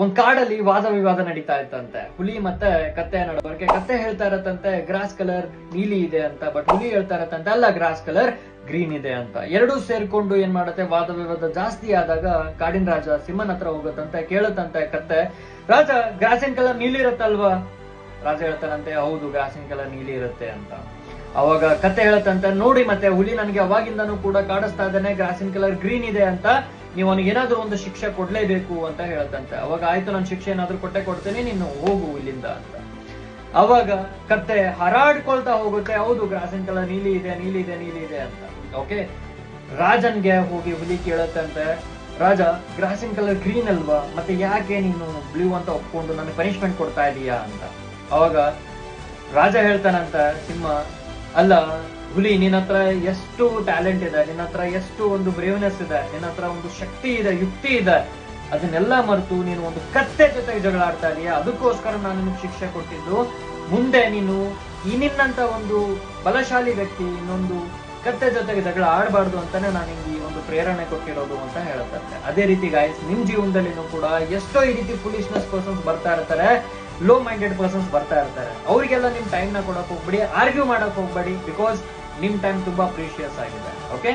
ಒಂದ್ ಕಾಡಲ್ಲಿ ವಾದ ವಿವಾದ ನಡೀತಾ ಇತ್ತಂತೆ ಹುಲಿ ಮತ್ತೆ ಕತ್ತೆ ನಡವಳಿಕೆ. ಕತ್ತೆ ಹೇಳ್ತಾ ಇರತ್ತಂತೆ ಗ್ರಾಸ್ ಕಲರ್ ನೀಲಿ ಇದೆ ಅಂತ, ಬಟ್ ಹುಲಿ ಹೇಳ್ತಾ ಇರತ್ತಂತೆ ಅಲ್ಲ ಗ್ರಾಸ್ ಕಲರ್ ಗ್ರೀನ್ ಇದೆ ಅಂತ. ಎರಡೂ ಸೇರ್ಕೊಂಡು ಏನ್ ಮಾಡತ್ತೆ, ವಾದ ವಿವಾದ ಜಾಸ್ತಿ ಆದಾಗ ಕಾಡಿನ ರಾಜ ಸಿಂಹನ ಹತ್ರ ಹೋಗತ್ತಂತೆ, ಕೇಳತ್ತಂತೆ ಕತ್ತೆ, ರಾಜ ಗ್ರಾಸಿನ ಕಲರ್ ನೀಲಿ ಇರತ್ತಲ್ವಾ? ರಾಜ ಹೇಳ್ತಾನಂತೆ ಹೌದು ಗ್ರಾಸಿನ ಕಲರ್ ನೀಲಿ ಇರುತ್ತೆ ಅಂತ. ಅವಾಗ ಕತ್ತೆ ಹೇಳತ್ತಂತೆ ನೋಡಿ ಮತ್ತೆ ಹುಲಿ ನನಗೆ ಅವಾಗಿಂದನೂ ಕೂಡ ಕಾಡಿಸ್ತಾ ಇದ್ದಾನೆ ಗ್ರಾಸಿನ ಕಲರ್ ಗ್ರೀನ್ ಇದೆ ಅಂತ, ನೀವು ಅವನಿಗೆ ಏನಾದ್ರೂ ಒಂದು ಶಿಕ್ಷೆ ಕೊಡ್ಲೇಬೇಕು ಅಂತ ಹೇಳತ್ತಂತೆ. ಅವಾಗ ಆಯ್ತು ನಾನು ಶಿಕ್ಷೆ ಏನಾದ್ರೂ ಕೊಡ್ತೇನೆ, ನೀನು ಹೋಗು ಇಲ್ಲಿಂದ ಅಂತ. ಅವಾಗ ಕತ್ತೆ ಹಾರಾಡ್ಕೊಳ್ತಾ ಹೋಗುತ್ತೆ, ಹೌದು ಗ್ರಾಸಿನ ಕಲರ್ ನೀಲಿ ಇದೆ ಅಂತ. ಓಕೆ, ರಾಜನ್ಗೆ ಹೋಗಿ ಹುಲಿ ಕೇಳತ್ತಂತೆ, ರಾಜ ಗ್ರಾಸಿನ ಕಲರ್ ಗ್ರೀನ್ ಅಲ್ವಾ, ಮತ್ತೆ ಯಾಕೆ ನೀನು ಬ್ಲೂ ಅಂತ ಒಪ್ಕೊಂಡು ನನಗೆ ಪನಿಷ್ಮೆಂಟ್ ಕೊಡ್ತಾ ಇದೀಯಾ ಅಂತ. ಅವಾಗ ರಾಜ ಹೇಳ್ತಾನಂತ ಸಿಂಹ, ಅಲ್ಲ ಹುಲಿ ನಿನ್ನ ಹತ್ರ ಎಷ್ಟು ಟ್ಯಾಲೆಂಟ್ ಇದೆ, ನಿನ್ನ ಹತ್ರ ಎಷ್ಟು ಒಂದು ಬ್ರೇವ್ನೆಸ್ ಇದೆ, ನಿನ್ನ ಹತ್ರ ಒಂದು ಶಕ್ತಿ ಇದೆ, ಯುಕ್ತಿ ಇದೆ, ಅದನ್ನೆಲ್ಲ ಮರೆತು ನೀನು ಒಂದು ಕತ್ತೆ ಜೊತೆಗೆ ಜಗಳ ಆಡ್ತಾ ಇದೀಯ, ಅದಕ್ಕೋಸ್ಕರ ನಾನು ನಿಮ್ಗೆ ಶಿಕ್ಷೆ ಕೊಟ್ಟಿದ್ದು. ಮುಂದೆ ನೀನು ನಿನ್ನಂತ ಒಂದು ಬಲಶಾಲಿ ವ್ಯಕ್ತಿ ಇನ್ನೊಂದು ಕತ್ತೆ ಜೊತೆಗೆ ಜಗಳ ಆಡಬಾರ್ದು ಅಂತಾನೆ ನಾನು ನಿಮ್ಗೆ ಈ ಒಂದು ಪ್ರೇರಣೆ ಕೊಟ್ಟಿರೋದು ಅಂತ ಹೇಳುತ್ತೆ. ಅದೇ ರೀತಿ ಗಾಯ್ಸ್, ನಿಮ್ ಜೀವನದಲ್ಲಿನೂ ಕೂಡ ಎಷ್ಟೋ ಈ ರೀತಿ ಫುಲಿಶ್ನೆಸ್ ಪರ್ಸನ್ಸ್ ಬರ್ತಾ ಇರ್ತಾರೆ, ಲೋ ಮೈಂಡೆಡ್ ಪರ್ಸನ್ಸ್ ಬರ್ತಾ ಇರ್ತಾರೆ. ಅವರಿಗೆಲ್ಲ ನಿಮ್ ಟೈಮ್ ನ ಕೊಡಕ್ ಹೋಗ್ಬೇಡಿ, ಆರ್ಗ್ಯೂ ಮಾಡಕ್ ಹೋಗ್ಬೇಡಿ, ಬಿಕಾಸ್ ನಿಮ್ ಟೈಮ್ ತುಂಬಾ ಪ್ರೀಶಿಯಸ್ ಆಗಿದೆ. ಓಕೆ.